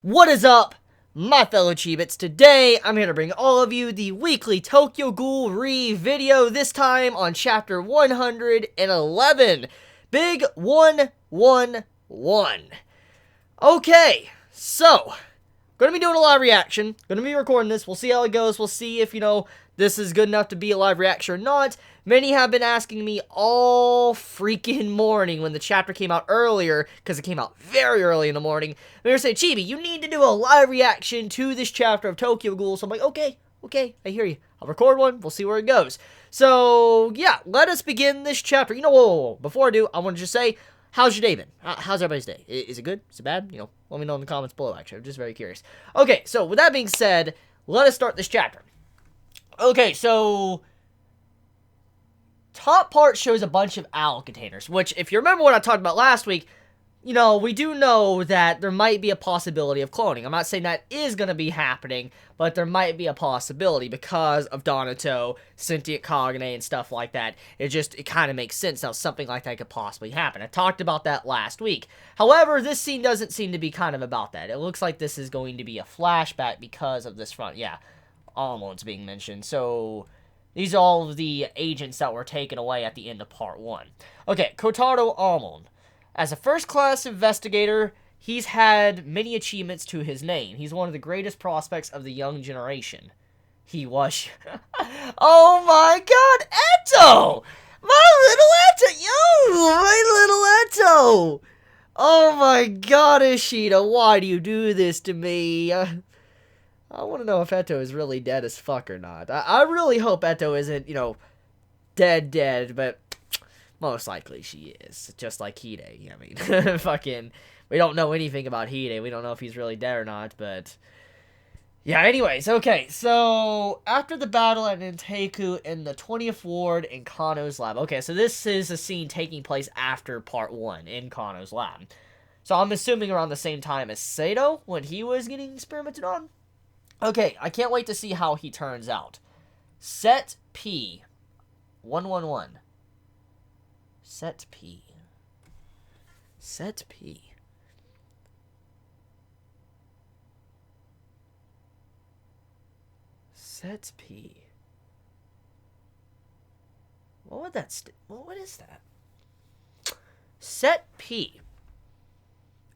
What is up, my fellow Chibits? Today, I'm here to bring all of you the weekly Tokyo Ghoul video, this time on chapter 111. Big 111. Okay, so, gonna be doing a live reaction, gonna be recording this, we'll see how it goes, we'll see if, this is good enough to be a live reaction or not. Many have been asking me all freaking morning when the chapter came out earlier, because it came out very early in the morning. They were saying, Chibi, you need to do a live reaction to this chapter of Tokyo Ghoul. So I'm like, okay, I hear you. I'll record one, we'll see where it goes. So, yeah, let us begin this chapter. Whoa. Before I do, I want to just say, how's your day been? How's everybody's day? Is it good? Is it bad? Let me know in the comments below, actually. I'm just very curious. Okay, so with that being said, let us start this chapter. Okay, so top part shows a bunch of owl containers, which, if you remember what I talked about last week, we do know that there might be a possibility of cloning. I'm not saying that is going to be happening, but there might be a possibility because of Donato, Sentient Cognate, and stuff like that. It kind of makes sense how something like that could possibly happen. I talked about that last week. However, this scene doesn't seem to be kind of about that. It looks like this is going to be a flashback because of this front. Yeah, Amon's being mentioned. So these are all of the agents that were taken away at the end of part 1. Okay, Kotaro Amon. As a first-class investigator, he's had many achievements to his name. He's one of the greatest prospects of the young generation. He was... Oh my god, Eto! My little Eto! Yo, my little Eto! Oh my god, Ishida, why do you do this to me? I want to know if Eto is really dead as fuck or not. I really hope Eto isn't, dead, but most likely she is. Just like Hide. I mean, fucking, we don't know anything about Hide. We don't know if he's really dead or not, but yeah, anyways, okay, so after the battle at Ninteku in the 20th Ward in Kano's lab. Okay, so this is a scene taking place after part 1 in Kano's lab. So I'm assuming around the same time as Sato, when he was getting experimented on. Okay, I can't wait to see how he turns out. Set P. 111. Set P. Set P. Set P. What would that what is that? Set P.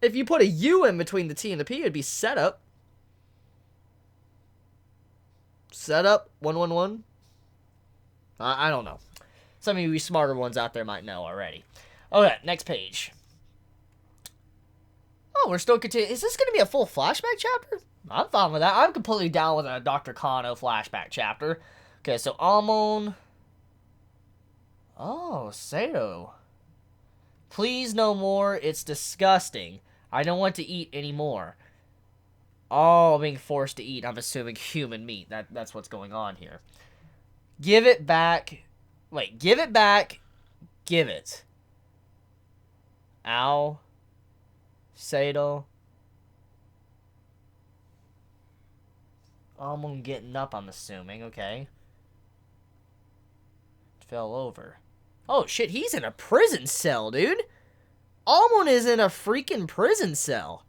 If you put a U in between the T and the P, it'd be setup. Setup 111. I don't know. Some of you smarter ones out there might know already. Okay, next page. Oh, we're still continuing. Is this going to be a full flashback chapter? I'm fine with that. I'm completely down with a Dr. Kano flashback chapter. Okay, so Amon. Oh, Sato. Please no more. It's disgusting. I don't want to eat anymore. Oh, being forced to eat. I'm assuming human meat. That's what's going on here. Give it back. Wait, give it back. Give it. Ow. Sato. Amon getting up, I'm assuming. Okay. Fell over. Oh, shit. He's in a prison cell, dude. Amon is in a freaking prison cell.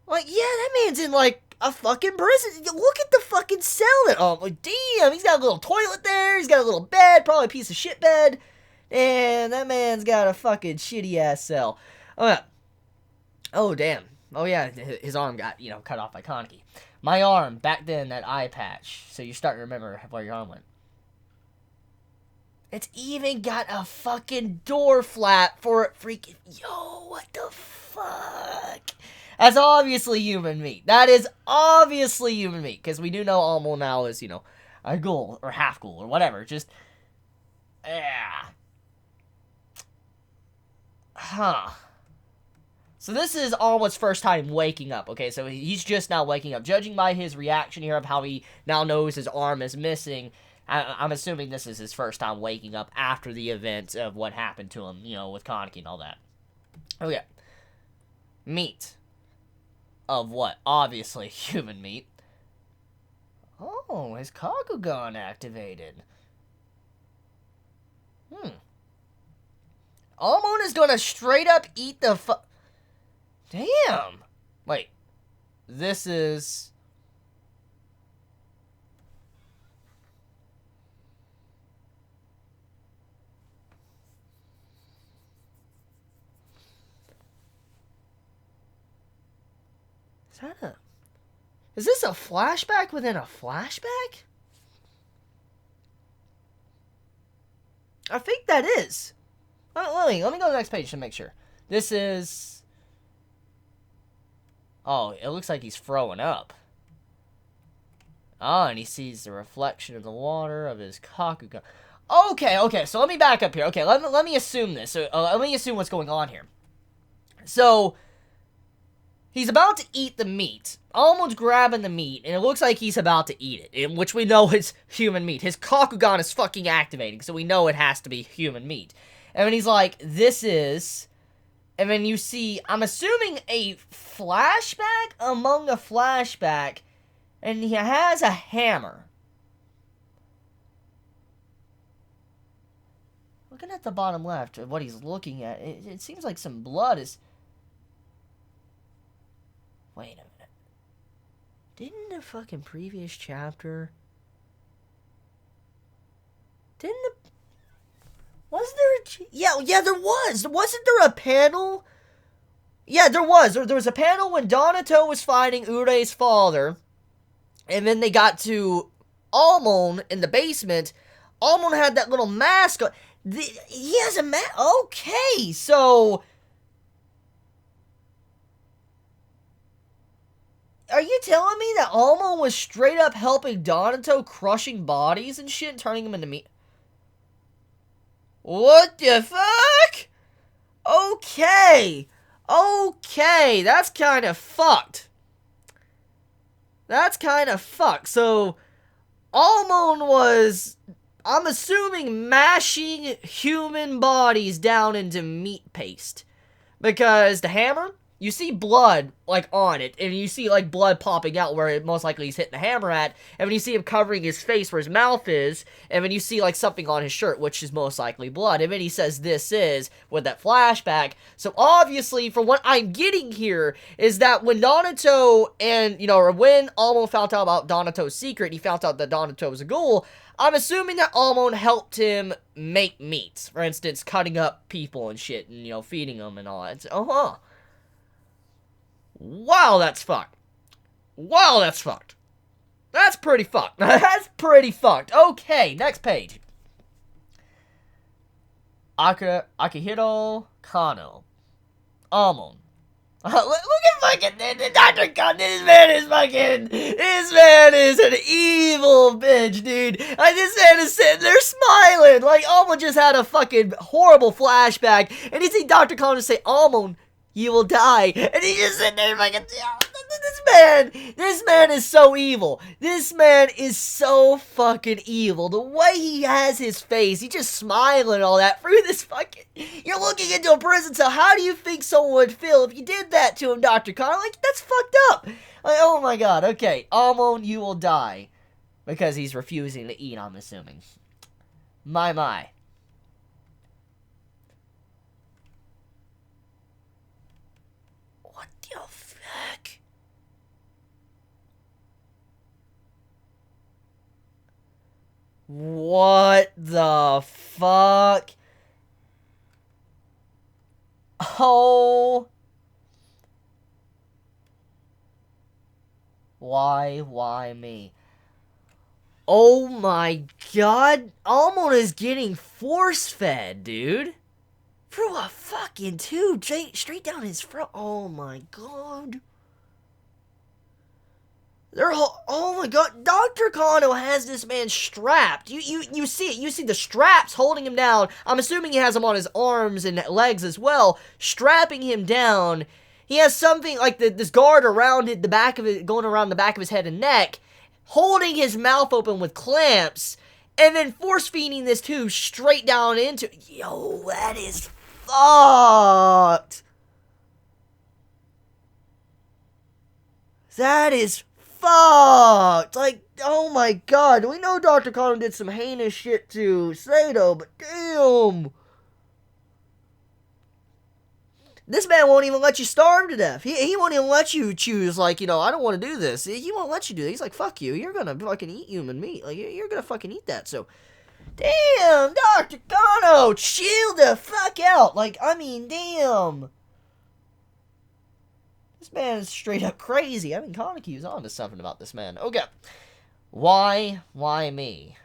Like, yeah, that man's in, like, a fucking prison. Look at the fucking cell that, oh, like, damn, he's got a little toilet there, he's got a little bed, probably a piece of shit bed, and that man's got a fucking shitty-ass cell. Oh, yeah. Oh, damn. Oh, yeah, his arm got, cut off by Kaneki. My arm, back then, that eye patch, so you're starting to remember where your arm went. It's even got a fucking door flap for it freaking, yo, what the fuck? That's obviously human meat. That is obviously human meat. Because we do know Amon now is, a ghoul. Or half ghoul. Or whatever. Just, yeah. Huh. So this is Amon's first time waking up. Okay, so he's just now waking up. Judging by his reaction here of how he now knows his arm is missing, I'm assuming this is his first time waking up after the events of what happened to him, with Kaneki and all that. Okay. Meat. Of what? Obviously human meat. Oh, his Kakugan activated. Amon is gonna straight up eat the Damn! Wait. This is... Is this a flashback within a flashback? I think that is. Let me go to the next page to make sure. This is... Oh, it looks like he's throwing up. Oh, and he sees the reflection of the water of his Kakuga. Okay, so let me back up here. Okay, let me assume this. Let me assume what's going on here. So... He's about to eat the meat. Amon's grabbing the meat, and it looks like he's about to eat it, in which we know it's human meat. His Kakugan is fucking activating, so we know it has to be human meat. And then he's like, this is... And then you see, I'm assuming a flashback among a flashback, and he has a hammer. Looking at the bottom left of what he's looking at, it seems like some blood is... Wait a minute. Didn't the fucking previous chapter... Was there a... Yeah, there was. Wasn't there a panel? Yeah, there was. There was a panel when Donato was fighting Urie's father. And then they got to Amon in the basement. Amon had that little mask on. He has a mask. Okay, so... Are you telling me that Amon was straight up helping Donato crushing bodies and shit and turning them into meat? What the fuck? Okay, that's kind of fucked. So, Amon was, I'm assuming, mashing human bodies down into meat paste. Because the hammer... You see blood, like, on it, and you see, like, blood popping out where it most likely he's hitting the hammer at, and when you see him covering his face where his mouth is, and then you see, like, something on his shirt, which is most likely blood, and then he says, this is, with that flashback. So, obviously, from what I'm getting here, is that when Donato and, or when Amon found out about Donato's secret, he found out that Donato was a ghoul, I'm assuming that Amon helped him make meats. For instance, cutting up people and shit, and, feeding them and all that. Wow, that's fucked. That's pretty fucked. Okay, next page. Akihiro Kano. Amon. Look at fucking Dr. Kano. This man is an evil bitch, dude. This man is sitting there smiling. Like, Amon just had a fucking horrible flashback. And you see Dr. Kano say, Amon, you will die. And he's just sitting there fucking... This man is so evil. This man is so fucking evil. The way he has his face, he's just smiling and all that through this fucking... You're looking into a prison cell. How do you think someone would feel if you did that to him, Dr. Connor? Like, that's fucked up. Like, oh my god. Okay, Amon, you will die. Because he's refusing to eat, I'm assuming. My. What the fuck? What the fuck? Oh. Why me? Oh my god. Amon is getting force-fed, dude. Through a fucking tube straight down his throat. Oh my god. Oh my god, Dr. Kano has this man strapped. You see it. You see the straps holding him down. I'm assuming he has him on his arms and legs as well, strapping him down. He has something like this guard around the back of it, going around the back of his head and neck, holding his mouth open with clamps, and then force-feeding this tube straight down into... Yo, that is fucked. That is fucked. Like, oh my god. We know Dr. Kano did some heinous shit to Sato, but damn. This man won't even let you starve to death. He won't even let you choose, like, you know, I don't want to do this. He won't let you do it. He's like, fuck you. You're gonna fucking eat human meat. Like, you're gonna fucking eat that. So, damn, Dr. Gano, chill the fuck out. Like, I mean, damn. This man is straight up crazy. I mean, Kaneki's on to something about this man. Okay. Why me?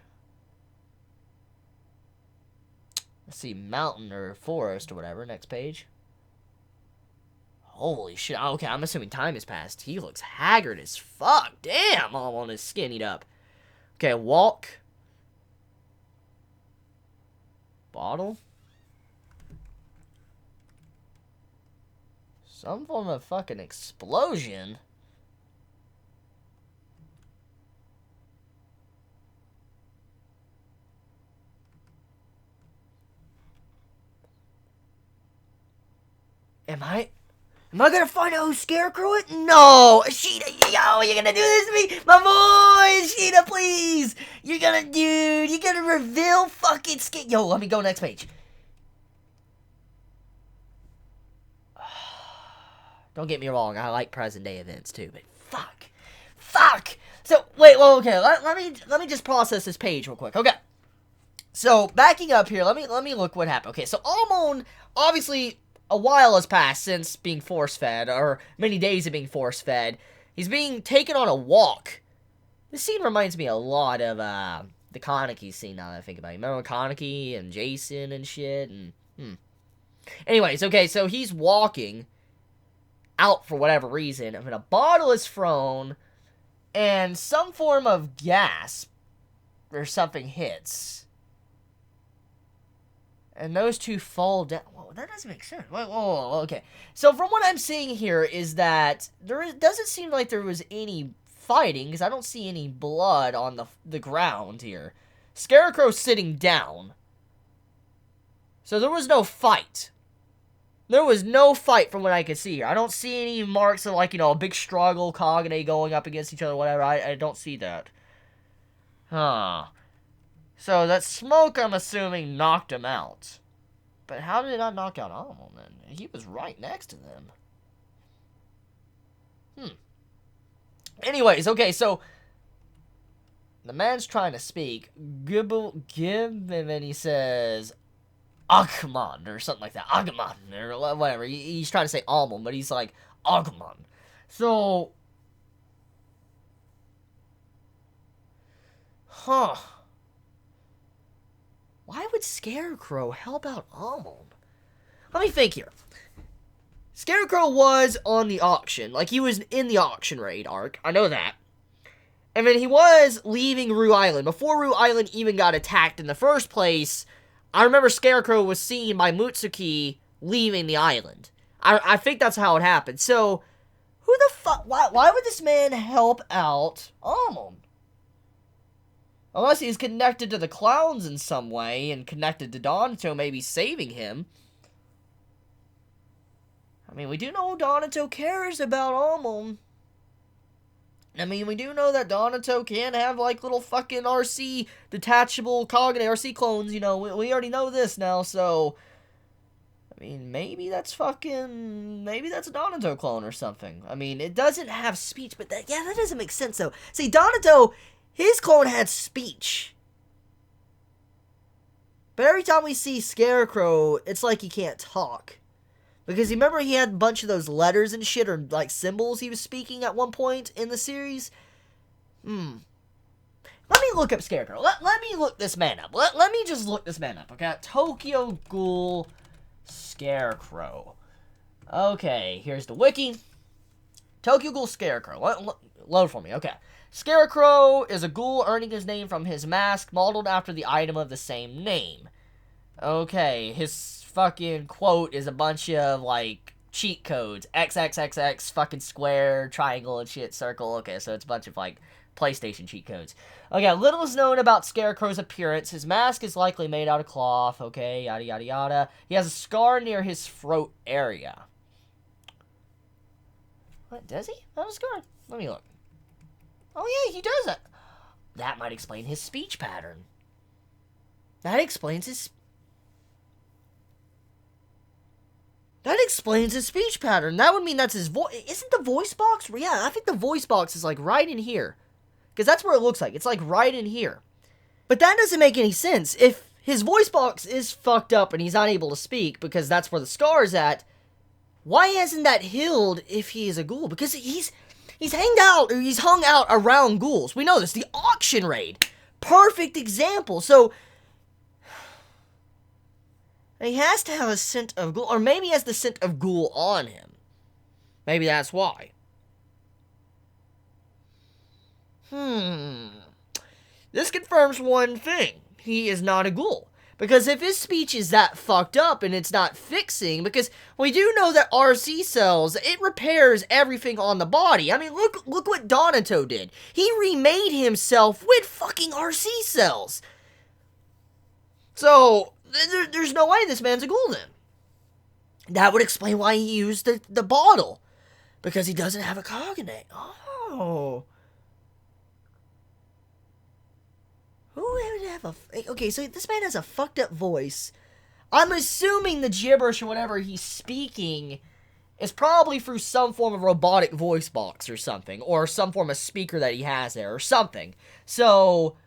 Let's see, mountain or forest or whatever. Next page. Holy shit. Okay, I'm assuming time has passed. He looks haggard as fuck. Damn, all on his skinnied up. Okay, walk. Bottle. Some form of fucking explosion. Am I gonna find out who Scarecrow is? No! Sheeta, yo, you're gonna do this to me? My boy! Sheeta, please! You're gonna reveal fucking Yo, let me go next page. Don't get me wrong, I like present day events too, but fuck! So, wait, well, okay, let me just process this page real quick, okay. So, backing up here, let me look what happened. Okay, so Amon, obviously, a while has passed since being force-fed, or many days of being force-fed. He's being taken on a walk. This scene reminds me a lot of, the Kaneki scene, now that I think about it. Remember Kaneki and Jason and shit? And, Anyways, okay, so he's walking out for whatever reason, and a bottle is thrown, and some form of gas or something hits. And those two fall down. Whoa, that doesn't make sense. Whoa, okay. So from what I'm seeing here is that doesn't seem like there was any fighting, because I don't see any blood on the ground here. Scarecrow's sitting down. So there was no fight. There was no fight from what I could see here. I don't see any marks of, like, you know, a big struggle, Kagane going up against each other, whatever. I don't see that. Huh. So that smoke, I'm assuming, knocked him out. But how did it not knock out Amon, then? He was right next to them. Anyways, okay, so the man's trying to speak. Give, and then he says, Agumon, or something like that. Agumon, or whatever. He's trying to say Amon, but he's like, Agumon. So, why would Scarecrow help out Amon? Let me think here. Scarecrow was on the auction. Like, he was in the auction raid arc. I know that. And then he was leaving Rue Island. Before Rue Island even got attacked in the first place, I remember Scarecrow was seen by Mutsuki leaving the island. I think that's how it happened. So, who the fuck... Why would this man help out Amon? Unless he's connected to the clowns in some way, and connected to Donato, maybe saving him. I mean, we do know Donato cares about Amon. I mean, we do know that Donato can have, like, little fucking RC detachable Kagane RC clones, you know, we already know this now, so... I mean, maybe that's a Donato clone or something. I mean, it doesn't have speech, but that doesn't make sense, though. See, Donato, his clone had speech. But every time we see Scarecrow, it's like he can't talk. Because you remember he had a bunch of those letters and shit, or like symbols he was speaking at one point in the series? Let me look up Scarecrow. Let me look this man up. Let me just look this man up, okay? Tokyo Ghoul Scarecrow. Okay, here's the wiki. Tokyo Ghoul Scarecrow. Load for me, okay. Scarecrow is a ghoul earning his name from his mask, modeled after the item of the same name. Okay, his fucking quote is a bunch of, like, cheat codes. XXXX, fucking square, triangle, and shit, circle. Okay, so it's a bunch of, like, PlayStation cheat codes. Okay, little is known about Scarecrow's appearance. His mask is likely made out of cloth. Okay, yada yada yada. He has a scar near his throat area. What, does he have a scar? Let me look. Oh yeah, he does it. That might explain his speech pattern. That explains his... That explains his speech pattern. That would mean that's his voice. Isn't the voice box? Yeah, I think the voice box is like right in here. Because that's where it looks like. It's like right in here. But that doesn't make any sense. If his voice box is fucked up and he's not able to speak because that's where the scar is at, why hasn't that healed if he is a ghoul? Because he's hung out around ghouls. We know this. The auction raid. Perfect example. So he has to have a scent of ghoul. Or maybe he has the scent of ghoul on him. Maybe that's why. This confirms one thing. He is not a ghoul. Because if his speech is that fucked up and it's not fixing, because we do know that RC cells, it repairs everything on the body. I mean, look what Donato did. He remade himself with fucking RC cells. So, there's no way this man's a ghoul then. That would explain why he used the bottle. Because he doesn't have a cognate. Oh. Who would have a... Okay, so this man has a fucked up voice. I'm assuming the gibberish or whatever he's speaking is probably through some form of robotic voice box or something. Or some form of speaker that he has there or something. So...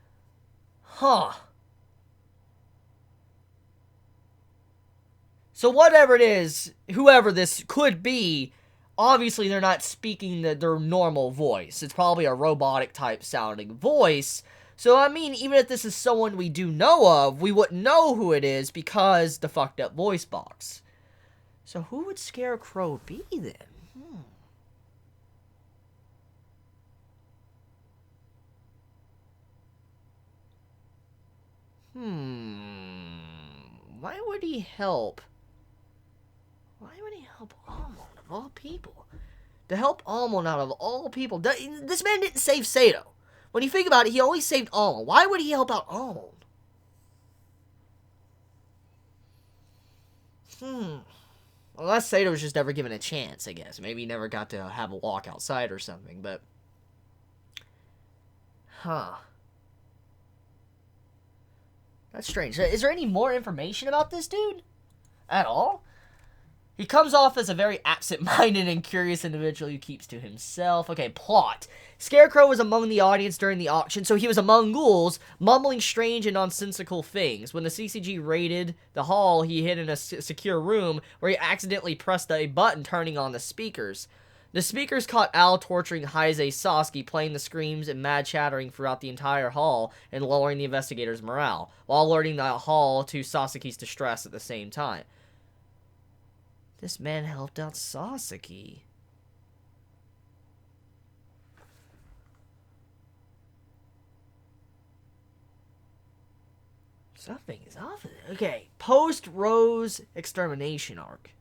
So whatever it is, whoever this could be, obviously they're not speaking their normal voice. It's probably a robotic type sounding voice. So, I mean, even if this is someone we do know of, we wouldn't know who it is because the fucked up voice box. So, who would Scarecrow be then? Why would he help? Why would he help Amon, of all people? To help Amon out of all people. This man didn't save Sato. When you think about it, he only saved Amon. Why would he help out Amon? Unless Sato was just never given a chance, I guess. Maybe he never got to have a walk outside or something, but... That's strange. Is there any more information about this dude? At all? He comes off as a very absent-minded and curious individual who keeps to himself. Okay, plot. Scarecrow was among the audience during the auction, so he was among ghouls, mumbling strange and nonsensical things. When the CCG raided the hall, he hid in a secure room where he accidentally pressed a button turning on the speakers. The speakers caught Al torturing Heise Sasuke, playing the screams and mad chattering throughout the entire hall and lowering the investigators' morale, while alerting the hall to Sasuke's distress at the same time. This man helped out Sasuke. Something is off of it. Okay, post-Rose extermination arc.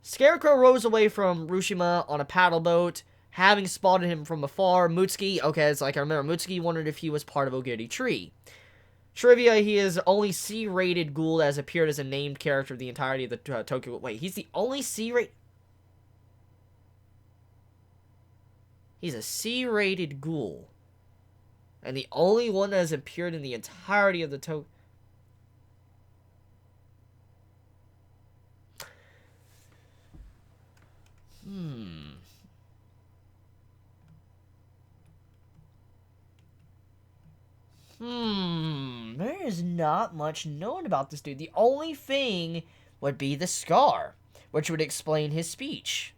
Scarecrow rose away from Rushima on a paddle boat, having spotted him from afar. Mutsuki, okay, it's like I remember, Mutsuki wondered if he was part of Ogiri Tree. Trivia, he is only C-rated ghoul that has appeared as a named character of the entirety of the Tokyo... Wait, he's the only C-rated... He's a C-rated ghoul. And the only one that has appeared in the entirety of the Tokyo... There is not much known about this dude. The only thing would be the scar, which would explain his speech.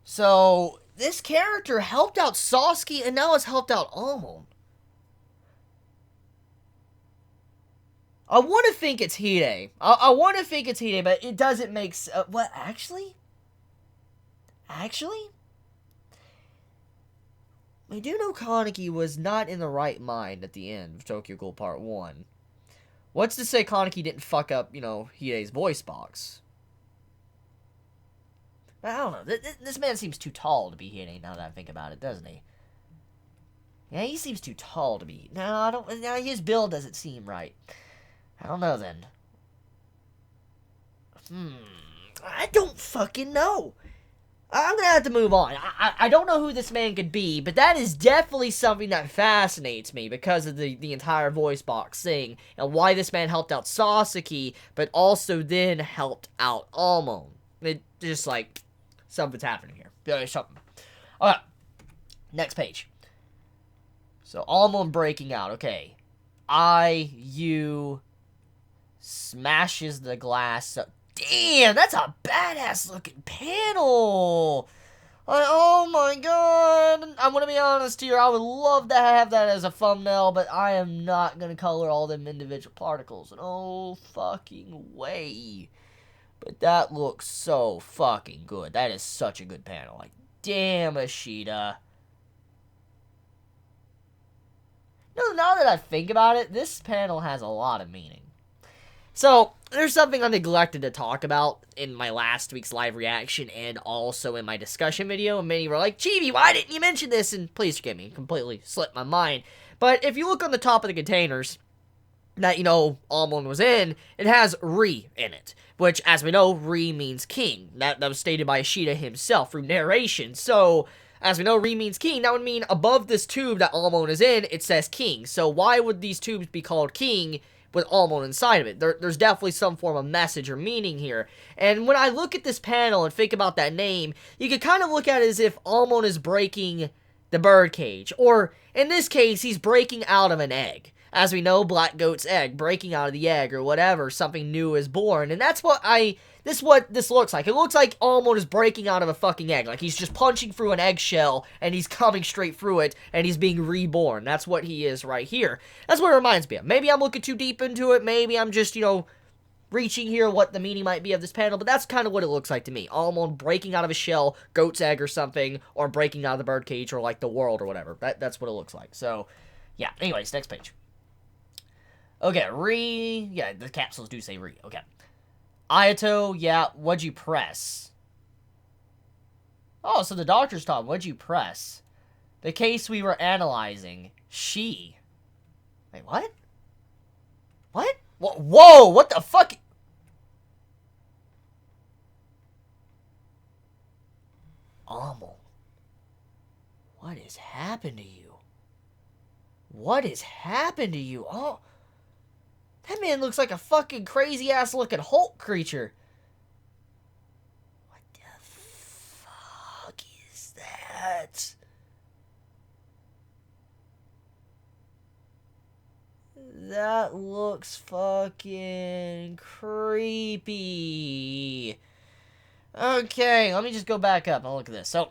So, this character helped out Sasuke and now has helped out Amon. I want to think it's Hide. I want to think it's Hide, but it doesn't make sense. What, actually? Actually? I do know Kaneki was not in the right mind at the end of Tokyo Ghoul Part 1. What's to say Kaneki didn't fuck up, you know, Hide's voice box? I don't know. This man seems too tall to be Hide now that I think about it, doesn't he? Yeah, he seems too tall to be. No, I don't. Now his build doesn't seem right. I don't know then. I don't fucking know. I'm gonna have to move on. I don't know who this man could be, but that is definitely something that fascinates me because of the entire voice box thing, and why this man helped out Sasaki, but also then helped out Amon. It just like, something's happening here. There's something. Alright, next page. So, Amon breaking out, okay. IU smashes the glass. Damn, that's a badass looking panel. Oh my god. I'm gonna be honest here. I would love to have that as a thumbnail, but I am not gonna color all them individual particles. No fucking way. But that looks so fucking good. That is such a good panel. Like, damn, Ashita. No, now that I think about it, this panel has a lot of meaning. So, there's something I neglected to talk about in my last week's live reaction and also in my discussion video. And many were like, Chibi, why didn't you mention this? And please forgive me, it completely slipped my mind. But if you look on the top of the containers that, Amon was in, it has Re in it. Which, as we know, Re means king. That was stated by Ashita himself through narration. So, as we know, Re means king. That would mean above this tube that Amon is in, it says king. So why would these tubes be called king with Amon inside of it? There's definitely some form of message or meaning here. And when I look at this panel and think about that name, you can kind of look at it as if Amon is breaking the birdcage. Or, in this case, he's breaking out of an egg. As we know, Black Goat's egg, breaking out of the egg or whatever, something new is born. And that's what this looks like. It looks like Amon is breaking out of a fucking egg. Like he's just punching through an eggshell and he's coming straight through it and he's being reborn. That's what he is right here. That's what it reminds me of. Maybe I'm looking too deep into it. Maybe I'm just, reaching here what the meaning might be of this panel. But that's kind of what it looks like to me. Amon breaking out of a shell, goat's egg or something, or breaking out of the birdcage or like the world or whatever. That's what it looks like. So, yeah. Anyways, next page. Okay, yeah, the capsules do say Re, okay. Ayato, yeah, what'd you press? Oh, so the doctor's talking, what'd you press? The case we were analyzing, she. Wait, what? What? Whoa, what the fuck? Amon, what has happened to you? What has happened to you? Oh. That man looks like a fucking crazy-ass looking Hulk creature. What the fuck is that? That looks fucking creepy. Okay, let me just go back up and look at this. So,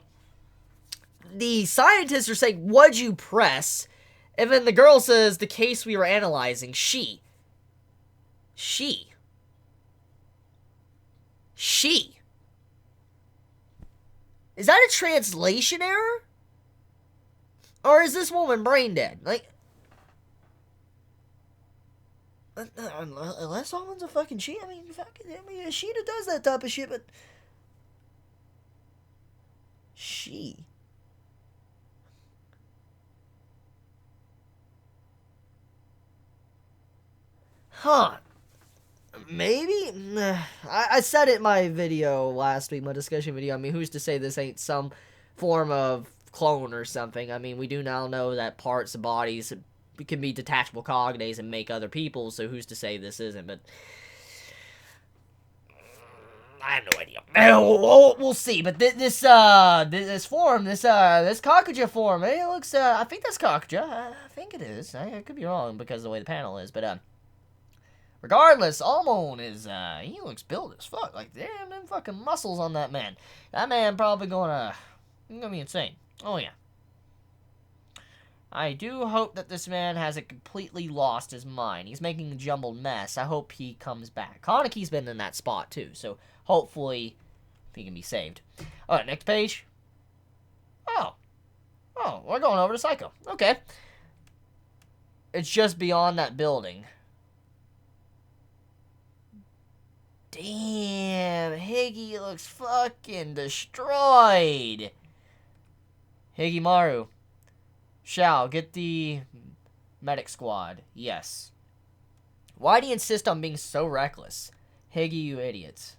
the scientists are saying, what'd you press? And then the girl says, the case we were analyzing, she. Is that a translation error? Or is this woman brain dead? Like, unless someone's a fucking she. I mean, a Sheeta does that type of shit, but she. Huh. Maybe? I said it in my video last week, my discussion video. I mean, who's to say this ain't some form of clone or something? I mean, we do now know that parts of bodies can be detachable cognates and make other people, so who's to say this isn't? But I have no idea. We'll see. But this form, this Kakaja form, it looks, I think that's Kakaja. I think it is. I could be wrong because of the way the panel is, but, regardless, Amon is, he looks built as fuck. Like, damn, them fucking muscles on that man. That man probably gonna be insane. Oh, yeah. I do hope that this man hasn't completely lost his mind. He's making a jumbled mess. I hope he comes back. Kaneki's been in that spot, too, so hopefully he can be saved. Alright, next page. Oh, we're going over to Psycho. Okay. It's just beyond that building. Damn, Higgy looks fucking destroyed. Higimaru. Shall, get the medic squad. Yes. Why do you insist on being so reckless? Higgy, you idiots.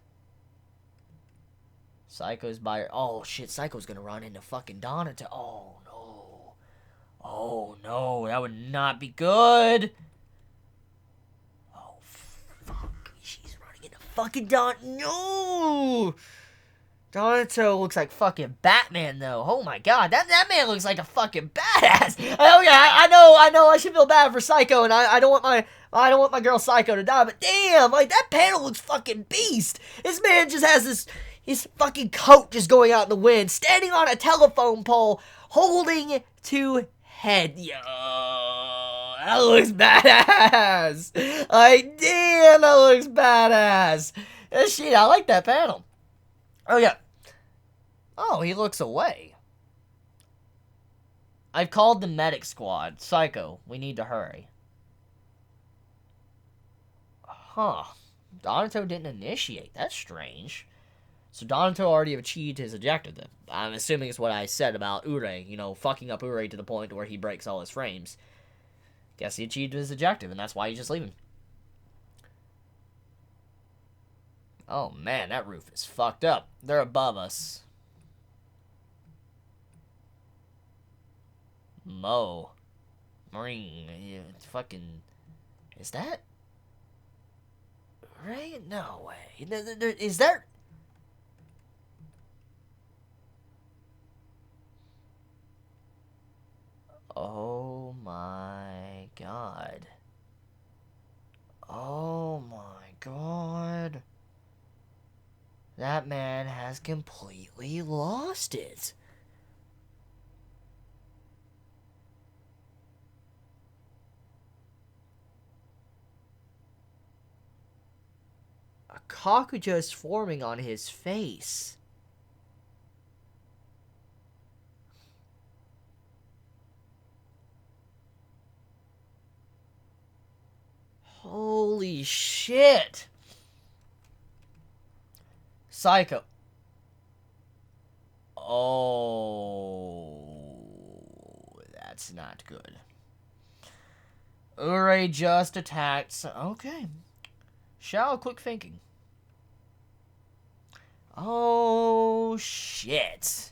Psycho's by her. Oh, shit. Psycho's gonna run into fucking Donato. Oh, no. Oh, no. That would not be good. Oh, fuck. She's running into fucking No! Donato looks like fucking Batman, though. Oh, my God. That man looks like a fucking badass. Oh, yeah. I know. I should feel bad for Psycho, and I don't want my girl Psycho to die, but damn, like, that panel looks fucking beast. This man just has his fucking coat just going out in the wind, standing on a telephone pole, holding two heads. Yo, that looks badass. Like, damn, that looks badass. Shit, I like that panel. Oh, yeah. Oh, he looks away. I've called the medic squad. Psycho, we need to hurry. Huh. Donato didn't initiate. That's strange. So Donato already achieved his objective then. I'm assuming it's what I said about Urie. You know, fucking up Urie to the point where he breaks all his frames. Guess he achieved his objective, and that's why he's just leaving. Oh, man, that roof is fucked up. They're above us. Marine. Yeah, fucking... Is that... Right? No way. Is there... Oh my God. Oh my God. That man has completely lost it. A cockroach is forming on his face. Holy shit. Psycho. Oh, that's not good. Urie just attacked. Okay. Shao, quick thinking. Oh, shit.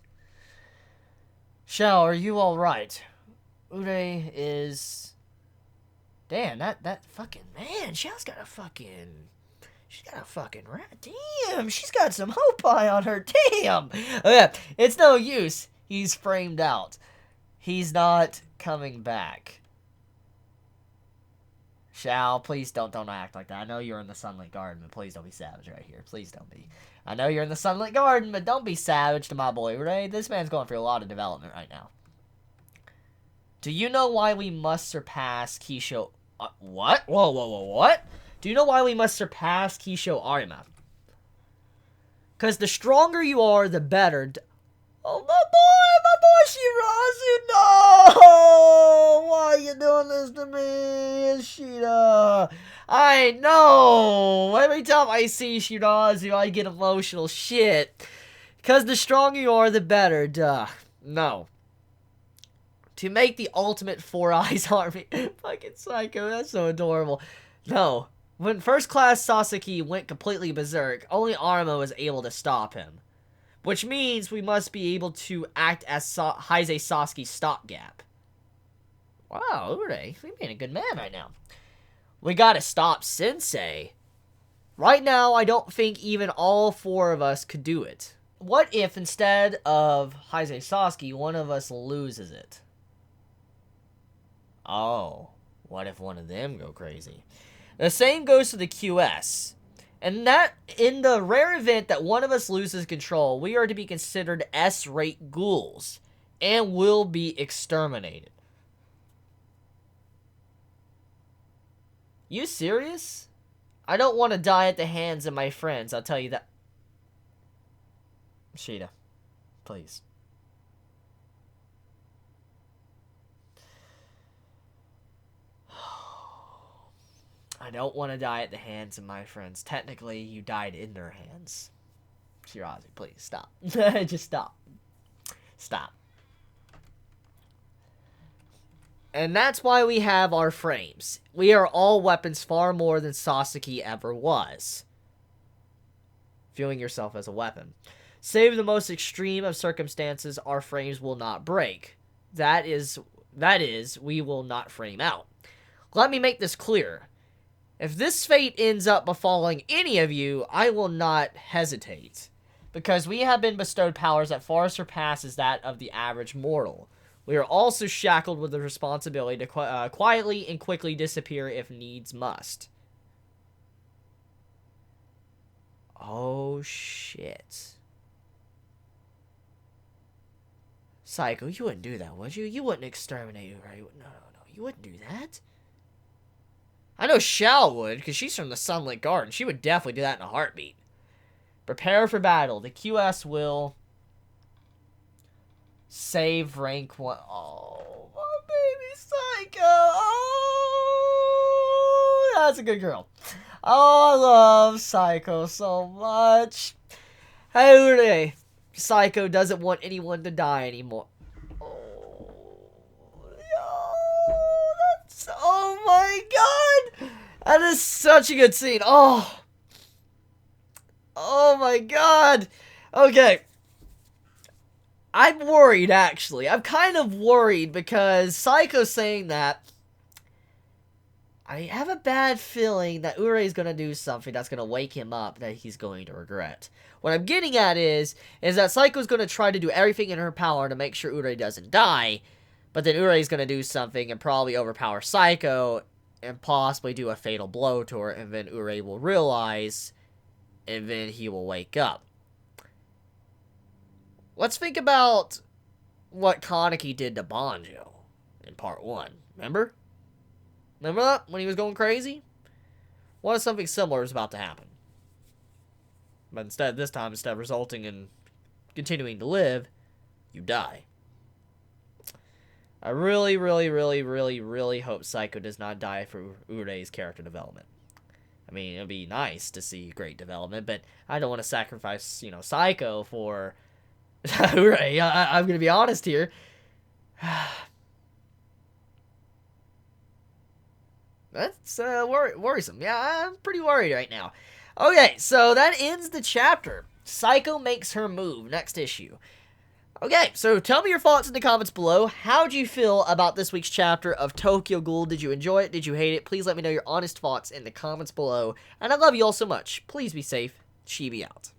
Shao, are you alright? Urie is... Damn, that fucking... Man, Shao's got a fucking... She's got a fucking rat. Damn, she's got some hope eye on her. Damn. Oh, yeah, it's no use. He's framed out. He's not coming back. Shao, please don't act like that. I know you're in the Sunlit Garden, but please don't be savage right here. Please don't be. I know you're in the Sunlit Garden, but don't be savage to my boy, Ray. This man's going through a lot of development right now. Do you know why we must surpass Kisho... what? Whoa, what? Do you know why we must surpass Kisho Arima? Because the stronger you are, the better. Oh, my boy, Shirazu, no! Why are you doing this to me, Ishida? I know! Every time I see Shirazu, I get emotional. Shit. Because the stronger you are, the better. Duh. No. To make the ultimate Four Eyes army. Fucking Psycho, that's so adorable. No. When First Class Sasaki went completely berserk, only Arima was able to stop him. Which means we must be able to act as Heisei Sasuke's stopgap. Wow, Urie, you're being a good man right now. We gotta stop Sensei. Right now, I don't think even all four of us could do it. What if instead of Heisei Sasuke, one of us loses it? Oh, what if one of them go crazy? The same goes to the QS. And that, in the rare event that one of us loses control, we are to be considered S-rate ghouls and will be exterminated. You serious? I don't want to die at the hands of my friends, I'll tell you that. Shida, please. I don't want to die at the hands of my friends. Technically, you died in their hands. Shirazi, please, stop. Just stop. Stop. And that's why we have our frames. We are all weapons far more than Sasaki ever was. Viewing yourself as a weapon. Save the most extreme of circumstances, our frames will not break. That is, we will not frame out. Let me make this clear. If this fate ends up befalling any of you, I will not hesitate, because we have been bestowed powers that far surpasses that of the average mortal. We are also shackled with the responsibility to quietly and quickly disappear if needs must. Oh, shit. Psycho, you wouldn't do that, would you? You wouldn't exterminate, right? No, you wouldn't do that. I know Shao would, because she's from the Sunlit Garden. She would definitely do that in a heartbeat. Prepare for battle. The QS will save rank 1. Oh, my baby Psycho. Oh, that's a good girl. Oh, I love Psycho so much. Hey, Urie. Psycho doesn't want anyone to die anymore. Oh my god! That is such a good scene. Oh my god. Okay. I'm worried, actually. I'm kind of worried because Psycho's saying that. I have a bad feeling that Urie is going to do something that's going to wake him up that he's going to regret. What I'm getting at is that Psycho's going to try to do everything in her power to make sure Urie doesn't die. But then Urie's going to do something and probably overpower Psycho and possibly do a fatal blow to her. And then Urie will realize, and then he will wake up. Let's think about what Kaneki did to Banjo in part 1. Remember? Remember that? When he was going crazy? What if something similar is about to happen? But instead, this time, instead of resulting in continuing to live, you die. I really, really, really, really, really hope Psycho does not die for Urie's character development. I mean, it'd be nice to see great development, but I don't want to sacrifice, Psycho for Urie. I'm going to be honest here. That's worrisome. Yeah, I'm pretty worried right now. Okay, so that ends the chapter. Psycho makes her move. Next issue. Okay, so tell me your thoughts in the comments below. How'd you feel about this week's chapter of Tokyo Ghoul? Did you enjoy it? Did you hate it? Please let me know your honest thoughts in the comments below. And I love you all so much. Please be safe. Chibi out.